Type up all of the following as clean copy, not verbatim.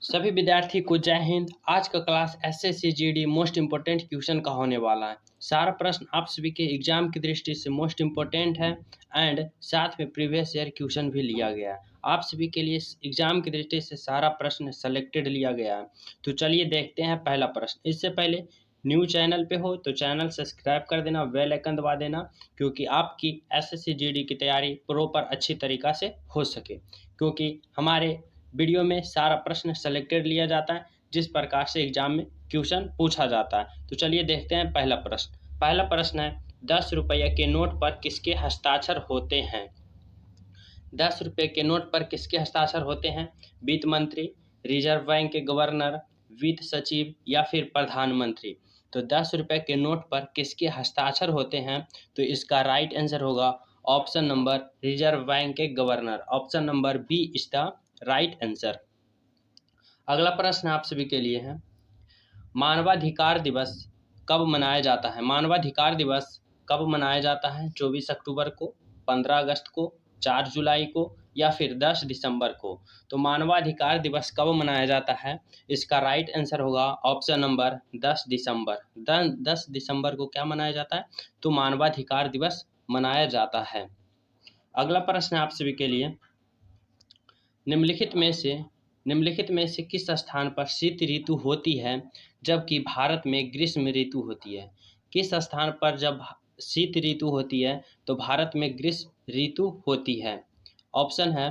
सभी विद्यार्थी को जय हिंद। आज का class SSC GD most important question का होने वाला है। सारा प्रश्न आप सभी के एग्जाम की दृष्टि से मोस्ट इम्पोर्टेंट है एंड साथ में प्रीवियस ईयर क्वेश्चन भी लिया गया है। आप सभी के लिए एग्जाम की दृष्टि से सारा प्रश्न सेलेक्टेड लिया गया है। तो चलिए देखते हैं पहला प्रश्न। इससे पहले न्यू चैनल पे हो तो चैनल सब्सक्राइब कर देना, बेल आइकन दबा देना, क्योंकि आपकी एसएससी जीडी की तैयारी प्रॉपर अच्छी तरीक़ा से हो सके। क्योंकि हमारे वीडियो में सारा प्रश्न सेलेक्टेड लिया जाता है जिस प्रकार से एग्जाम में क्वेश्चन पूछा जाता है। तो चलिए देखते हैं पहला प्रश्न। पहला प्रश्न है 10 रुपये के नोट पर किसके हस्ताक्षर होते हैं? 10 रुपये के नोट पर किसके हस्ताक्षर होते हैं? वित्त मंत्री, रिजर्व बैंक के गवर्नर, वित्त सचिव या फिर प्रधानमंत्री। तो 10 रुपये के नोट पर किसके हस्ताक्षर होते हैं? तो इसका राइट आंसर होगा ऑप्शन नंबर रिजर्व बैंक के governor. Option number B is the right answer. अगला प्रश्न आप सभी के लिए है, मानवाधिकार दिवस कब मनाया जाता है? मानवाधिकार दिवस कब मनाया जाता है? 24 अक्टूबर को, 15 अगस्त को, 4 जुलाई को या फिर 10 दिसंबर को। तो मानवाधिकार दिवस कब मनाया जाता है? इसका राइट आंसर होगा ऑप्शन नंबर 10 दिसंबर। 10 दिसंबर को क्या मनाया जाता है? तो मानवाधिकार दिवस मनाया जाता है। अगला प्रश्न आप सभी के लिए, निम्नलिखित में से किस स्थान पर शीत ऋतु होती है जबकि भारत में ग्रीष्म ऋतु होती है? किस स्थान पर जब शीत ऋतु होती है तो भारत में ग्रीष्म ऋतु होती है? ऑप्शन है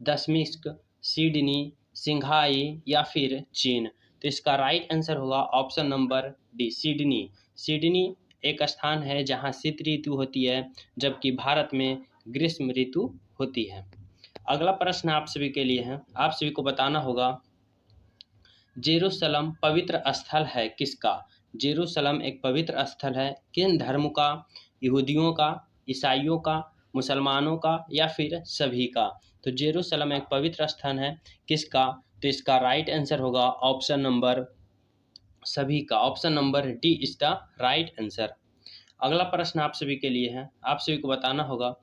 दशमिक, सिडनी, सिंघाई या फिर चीन। तो इसका राइट आंसर होगा option number D, Sydney. Sydney एक स्थान है जहां शीत ऋतु होती है जबकि भारत में ग्रीष्म ऋतु होती है। अगला प्रश्न आप सभी के लिए है, आप सभी को बताना होगा जेरूशलम पवित्र स्थल है किसका? जेरूशलम एक पवित्र स्थल है किन धर्म का? यहूदियों का, ईसाइयों का, मुसलमानों का या फिर सभी का? तो जेरूशलम एक पवित्र स्थान है किसका? तो इसका राइट आंसर होगा ऑप्शन नंबर सभी का। Option number D is the right answer. अगला प्रश्न आप सभी के लिए है, आप सभी को बताना होगा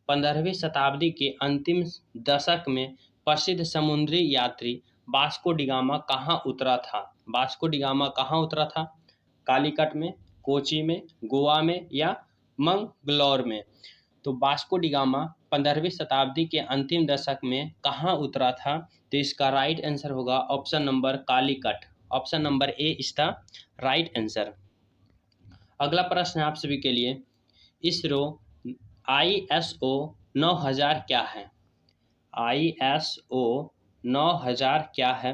15वीं शताब्दी के अंतिम दशक में प्रसिद्ध समुद्री यात्री वास्को डी गामा कहाँ उतरा था? वास्को डी गामा कहाँ उतरा था? कालीकट में, कोची में, गोवा में या मंगलौर में? तो वास्को डी गामा 15वीं शताब्दी के अंतिम दशक में कहाँ उतरा था? तो इसका राइट आंसर होगा option number Calicut. Option number A is the right answer. अगला प्रश्न आप सभी के लिए, इसरो ISO 9000 क्या है? ISO 9000 क्या है?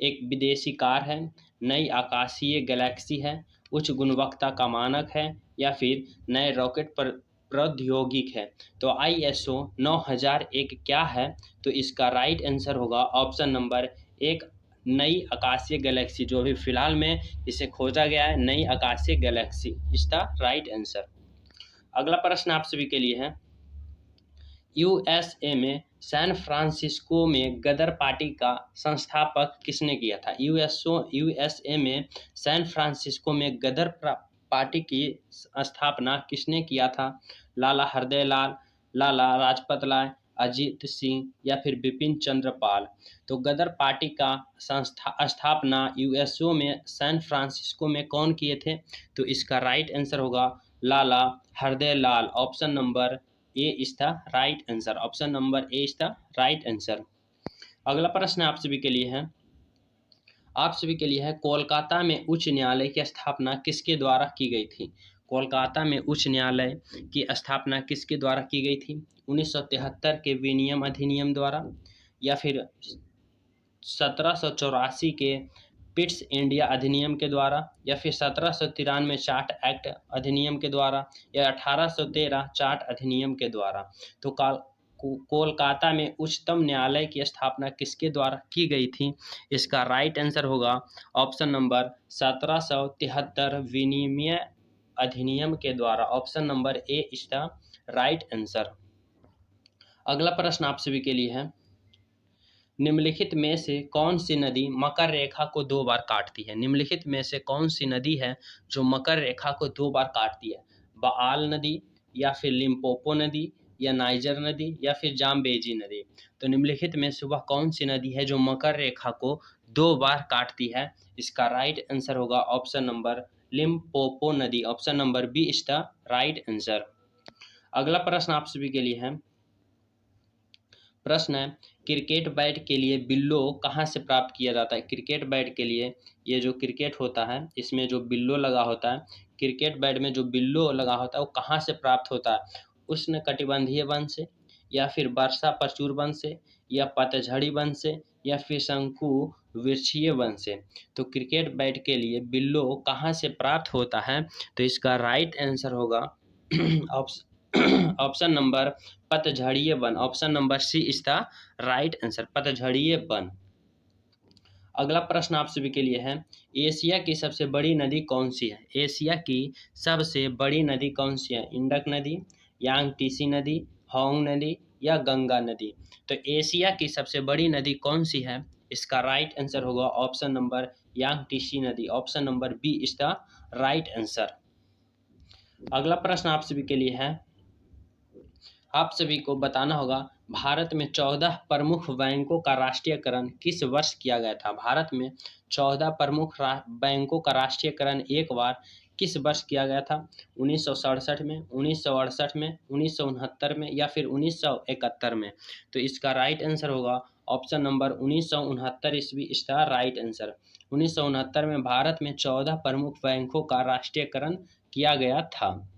एक विदेशी कार है, नई आकाशीय गैलेक्सी है, उच्च गुणवत्ता का मानक है या फिर नए रॉकेट पर प्रौद्योगिक है? तो ISO 9000 एक क्या है? तो इसका राइट आंसर होगा ऑप्शन नंबर एक, नई आकाशीय गैलेक्सी। जो भी फिलहाल में इसे खोजा गया है, नई आकाशीय Galaxy is the right answer. अगला प्रश्न आप सभी के लिए है, USA में सैन फ्रांसिस्को में गदर पार्टी का संस्थापक किसने किया था? USA में सैन फ्रांसिस्को में गदर पार्टी की स्थापना किसने किया था? लाला हरदयाल, लाला लाजपत राय, अजीत सिंह या फिर बिपिन चंद्र पाल। तो गदर पार्टी का स्थापना USA में सैन फ्रांसिस्को में कौन किए थे? तो इसका राइट आंसर होगा Lala Hardayal. Option number A is the right answer. Option number A is the right answer. अगला प्रश्न आप सभी के लिए है, आप सभी के लिए है, कोलकाता में उच्च न्यायालय की स्थापना किसके द्वारा की गई थी? कोलकाता में उच्च न्यायालय की स्थापना किसके द्वारा की गई थी? 1973 के विनियम अधिनियम द्वारा या फिर 1784 के पिट्स इंडिया अधिनियम के द्वारा या फिर 1793 चार्ट एक्ट अधिनियम के द्वारा या 1813 चार्ट अधिनियम के द्वारा? तो कोलकाता में उच्चतम न्यायालय की स्थापना किसके द्वारा की गई थी? इसका राइट आंसर होगा ऑप्शन नंबर 1773 विनिमय अधिनियम के द्वारा। Option number A is the right answer. अगला प्रश्न आप सभी के लिए है, निम्नलिखित में से कौन सी नदी मकर रेखा को 2 बार काटती है? निम्नलिखित में से कौन सी नदी है जो मकर रेखा को 2 बार काटती है? बाल नदी या फिर लिम्पोपो नदी या नाइजर नदी या फिर जाम्बेजी नदी? तो निम्नलिखित में से वह कौन सी नदी है जो मकर रेखा को 2 बार काटती है? इसका राइट आंसर होगा ऑप्शन नंबर लिम्पोपो नदी। Option number B is the right answer. अगला प्रश्न आप सभी के लिए है। प्रश्न है, क्रिकेट बैट के लिए बिल्लो कहाँ से प्राप्त किया जाता है? क्रिकेट बैट के लिए ये जो क्रिकेट होता है इसमें जो बिल्लो लगा होता है, क्रिकेट बैट में जो बिल्लो लगा होता है वो कहाँ से प्राप्त होता है? उष्णकटिबंधीय वन से, या फिर वर्षा प्रचुर वन से, या पतझड़ी वन से, या फिर शंकु वृक्षीय वन से। तो क्रिकेट बैट के लिए बिल्लो कहाँ से प्राप्त होता है? तो इसका राइट आंसर होगा ऑप्शन नंबर पतझड़ीय वन। Option number C is the right answer, पतझड़ीय वन। अगला प्रश्न आप सभी के लिए है, एशिया की सबसे बड़ी नदी कौन सी है? एशिया की सबसे बड़ी नदी कौन सी है? इंडक नदी, यांगटीसी नदी, होंग नदी, या गंगा नदी। तो एशिया की सबसे बड़ी नदी कौन सी है? इसका राइट आंसर होगा ऑप्शन नंबर यांगटीसी नदी। Option number B is the right answer. अगला प्रश्न आप सभी के लिए है, आप सभी को बताना होगा भारत में 14 प्रमुख बैंकों का राष्ट्रीयकरण किस वर्ष किया गया था? भारत में 14 प्रमुख बैंकों का राष्ट्रीयकरण एक बार किस वर्ष किया गया था? 1967 में, 1968 में, 1969 में, या फिर 1971 में। तो इसका राइट आंसर होगा ऑप्शन नंबर 1969 ईस्वी इज द राइट आंसर। 1969 में भारत में 14 प्रमुख बैंकों का राष्ट्रीयकरण किया गया था।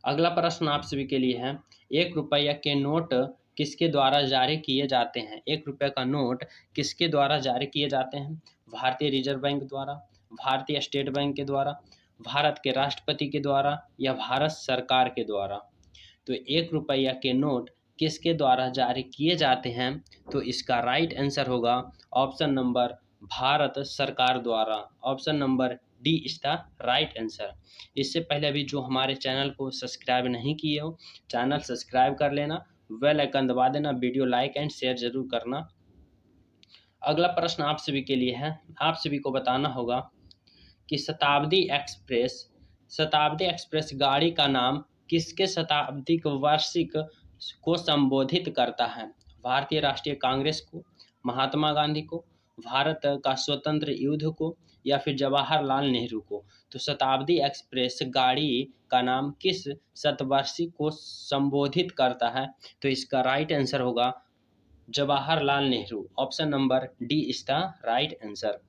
अगला प्रश्न आप सभी के लिए है, 1 रुपया के नोट किसके द्वारा जारी किए जाते हैं? 1 रुपये का नोट किसके द्वारा जारी किए जाते हैं? भारतीय रिजर्व बैंक द्वारा, भारतीय स्टेट बैंक के द्वारा, भारत के राष्ट्रपति के द्वारा, या भारत सरकार के द्वारा। तो 1 रुपया के नोट किसके द्वारा जारी किए जाते हैं? तो इसका राइट आंसर होगा ऑप्शन नंबर भारत सरकार द्वारा। Option number D is the right answer. इससे पहले अभी जो हमारे चैनल को सब्सक्राइब नहीं किए हो, चैनल सब्सक्राइब कर लेना, बेल आइकन दबा देना, वीडियो लाइक एंड शेयर जरूर करना। अगला प्रश्न आप सभी के लिए है, आप सभी को बताना होगा कि शताब्दी एक्सप्रेस गाड़ी का नाम किसके शताब्दिक वार्षिक को संबोधित करता है? भारतीय राष्ट्रीय कांग्रेस को, महात्मा गांधी को, भारत का स्वतंत्र युद्ध को, या फिर जवाहरलाल नेहरू को। तो शताब्दी एक्सप्रेस गाड़ी का नाम किस शतवार्षिक को संबोधित करता है? तो इसका राइट आंसर होगा Jawaharlal Nehru. Option number D is the right answer.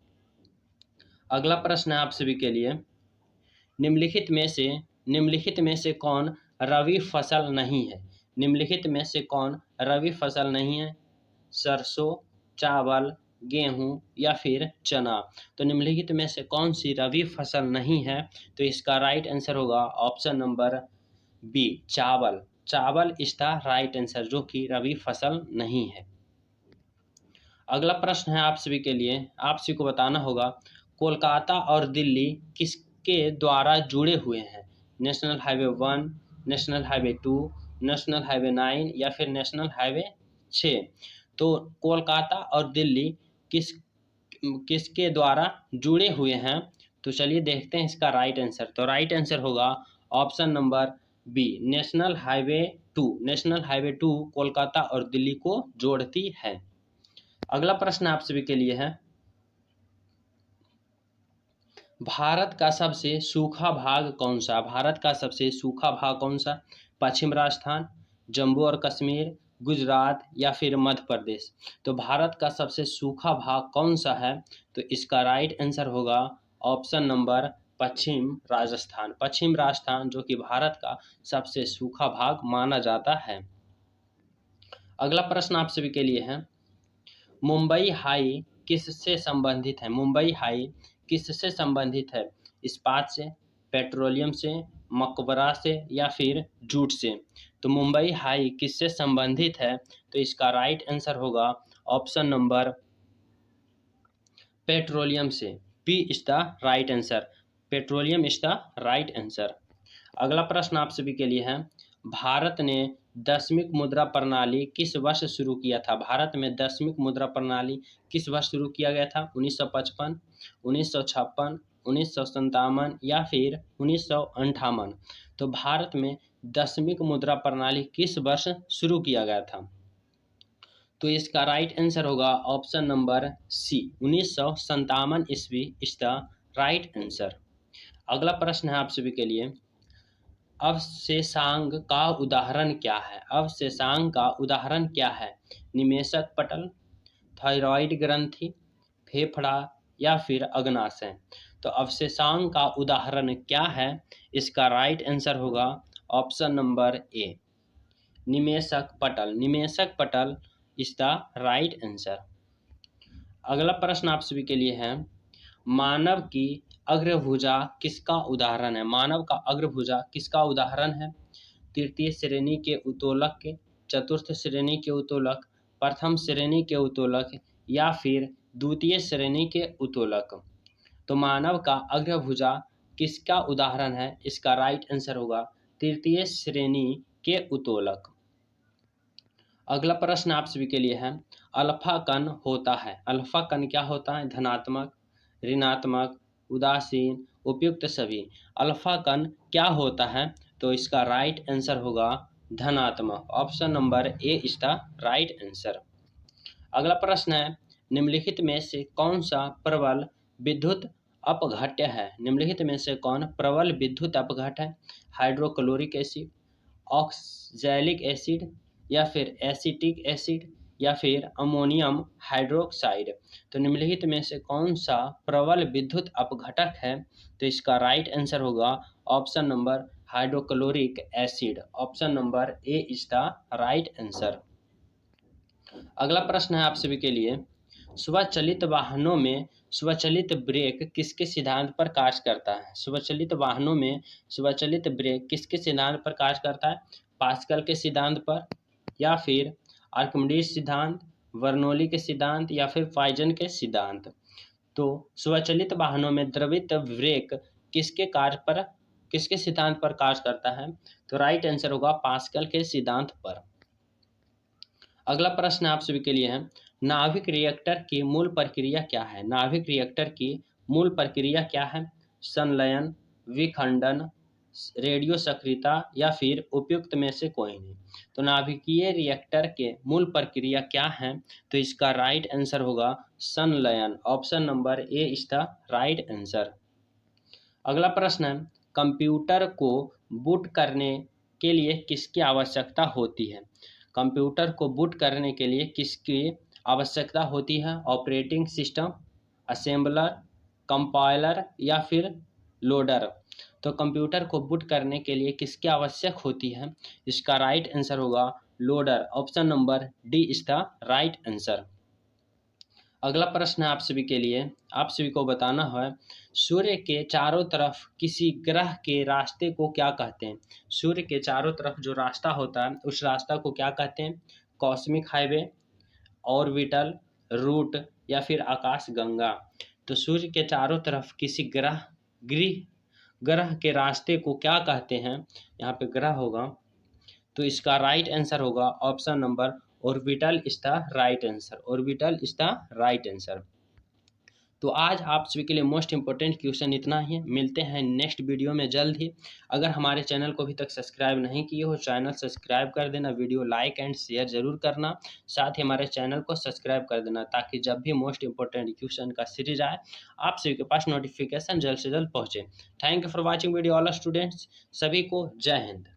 अगला प्रश्न है आप सभी के लिए, निम्नलिखित में से कौन रबी फसल नहीं है? निम्नलिखित में से कौन रबी फसल नहीं है? सरसों, चावल, गेहूं, या फिर चना। तो निम्नलिखित में से कौन सी रबी फसल नहीं है? तो इसका राइट आंसर होगा ऑप्शन नंबर बी, चावल। चावल इज द राइट आंसर, जो कि रबी फसल नहीं है। अगला प्रश्न है आप सभी के लिए, आप सभी को बताना होगा कोलकाता और दिल्ली किसके द्वारा जुड़े हुए हैं? National highway 1, national highway 2, national highway 9, या फिर नेशनल हाईवे 6। तो कोलकाता और दिल्ली किसके द्वारा जुड़े हुए हैं? तो चलिए देखते हैं इसका राइट आंसर। तो राइट आंसर होगा option number B, national highway 2। National highway 2 Kolkata और दिल्ली को जोड़ती है। अगला प्रश्न आप सभी के लिए है, भारत का सबसे सूखा भाग कौन सा? भारत का सबसे सूखा भाग कौन सा? पश्चिम राजस्थान, जम्मू और कश्मीर, गुजरात, या फिर मध्य प्रदेश। तो भारत का सबसे सूखा भाग कौन सा है? तो इसका राइट आंसर होगा ऑप्शन नंबर पश्चिम राजस्थान। पश्चिम राजस्थान जो कि भारत का सबसे सूखा भाग माना जाता है। अगला प्रश्न आप सभी के लिए है, मुंबई हाई किससे संबंधित है? मुंबई हाई किससे संबंधित है? इस्पात से, पेट्रोलियम से, मकबरा से, या फिर जूट से। तो मुंबई हाई किससे संबंधित है? तो इसका राइट आंसर होगा ऑप्शन नंबर पेट्रोलियम से। P is the right answer, petroleum is the right answer. अगला प्रश्न आप सभी के लिए है, भारत ने दशमिक मुद्रा प्रणाली किस वर्ष शुरू किया था? भारत में दशमिक मुद्रा प्रणाली किस वर्ष शुरू किया गया था? 1955, 1956, 1957, या फिर 1958। तो भारत में दशमिक मुद्रा प्रणाली किस वर्ष शुरू किया गया था? तो इसका राइट आंसर होगा ऑप्शन नंबर सी, 1957 ईस्वी इज द राइट आंसर। अगला प्रश्न है आप सभी के लिए, अवशेषांक का उदाहरण क्या है? अवशेषांक का उदाहरण क्या है? निमेशक पटल, थायराइड ग्रंथि, फेफड़ा या फिर अग्नाशय। तो अवशेषांक का उदाहरण क्या है? इसका राइट आंसर होगा ऑप्शन नंबर ए, निमेशक पटल। निमेशक पटल इज द राइट आंसर। अगला प्रश्न आप सभी के लिए है, मानव की अग्रभुजा किसका उदाहरण है? मानव का अग्रभुजा किसका उदाहरण है? तृतीय श्रेणी के उत्तोलक के, चतुर्थ श्रेणी के उत्तोलक, प्रथम श्रेणी के उत्तोलक या फिर द्वितीय श्रेणी के उत्तोलक। तो मानव का अग्रभुजा किसका उदाहरण है? इसका राइट आंसर होगा तृतीय श्रेणी के उत्तोलक। अगला प्रश्न आप सभी के लिए है, अल्फा कण होता है। अल्फा कण क्या होता है? धनात्मक, ऋणात्मक, उदासीन, उपयुक्त सभी। अल्फा कण क्या होता है? तो इसका राइट आंसर होगा धनात्मक। Option number A is the right answer. अगला प्रश्न है, निम्नलिखित में से कौन सा प्रबल विद्युत अपघट्य है? निम्नलिखित में से कौन प्रबल विद्युत अपघट्य है? हाइड्रोक्लोरिक एसिड, ऑक्सैलिक एसिड या फिर एसिटिक एसिड या फिर अमोनियम हाइड्रोक्साइड। तो निम्नलिखित में से कौन सा प्रबल विद्युत अपघटक है? तो इसका राइट आंसर होगा option number hydrochloric acid. Option number A is the right answer. अगला प्रश्न है आप सभी के लिए, स्वचालित वाहनों में स्वचालित ब्रेक किसके सिद्धांत पर कार्य करता है? स्वचालित वाहनों में स्वचालित ब्रेक किसके सिद्धांत पर कार्य करता है? पास्कल के सिद्धांत पर या फिर आर्किमिडीज सिद्धांत, बर्नौली के सिद्धांत या फिर पॉइजन के सिद्धांत। तो स्वचालित वाहनों में द्रवित ब्रेक किसके सिद्धांत पर कार्य करता है? तो राइट आंसर होगा पास्कल के सिद्धांत पर। अगला प्रश्न आप सभी के लिए है, नाभिक रिएक्टर की मूल प्रक्रिया क्या है? नाभिक रिएक्टर की मूल प्रक्रिया क्या है? संलयन, विखंडन, रेडियो सक्रियता या फिर उपयुक्त में से कोई नहीं। तो नाभिकीय रिएक्टर के मूल प्रक्रिया क्या है? तो इसका राइट आंसर होगा संलयन। Option number A is the right answer. अगला प्रश्न है, कंप्यूटर को बूट करने के लिए किसकी आवश्यकता होती है? कंप्यूटर को बूट करने के लिए किसकी आवश्यकता होती है? ऑपरेटिंग सिस्टम, असेंबलर, कंपाइलर या फिर लोडर। तो कंप्यूटर को बूट करने के लिए किसकी आवश्यक होती है? इसका राइट आंसर होगा loader. Option number D is the right answer. अगला प्रश्न है आप सभी के लिए, आप सभी को बताना है, सूर्य के चारों तरफ किसी ग्रह के रास्ते को क्या कहते हैं? सूर्य के चारों तरफ जो रास्ता होता है उस रास्ता को क्या कहते हैं? कॉस्मिक हाईवे, ऑर्बिटल, रूट या फिर आकाश गंगा। तो सूर्य के चारों तरफ किसी ग्रह के रास्ते को क्या कहते हैं? यहाँ पे ग्रह होगा, तो इसका राइट आंसर होगा option number orbital is the right answer. Orbital is the right answer. तो आज आप सभी के लिए मोस्ट इंपोर्टेंट क्वेश्चन इतना ही है। मिलते हैं नेक्स्ट वीडियो में जल्द ही। अगर हमारे चैनल को अभी तक सब्सक्राइब नहीं किए हो, चैनल सब्सक्राइब कर देना, वीडियो लाइक एंड शेयर जरूर करना, साथ ही हमारे चैनल को सब्सक्राइब कर देना ताकि जब भी मोस्ट इंपोर्टेंट क्वेश्चन का सीरीज आए आप सभी के पास नोटिफिकेशन जल्द से जल्द पहुँचे। Thank you for watching video all students. सभी को जय हिंद।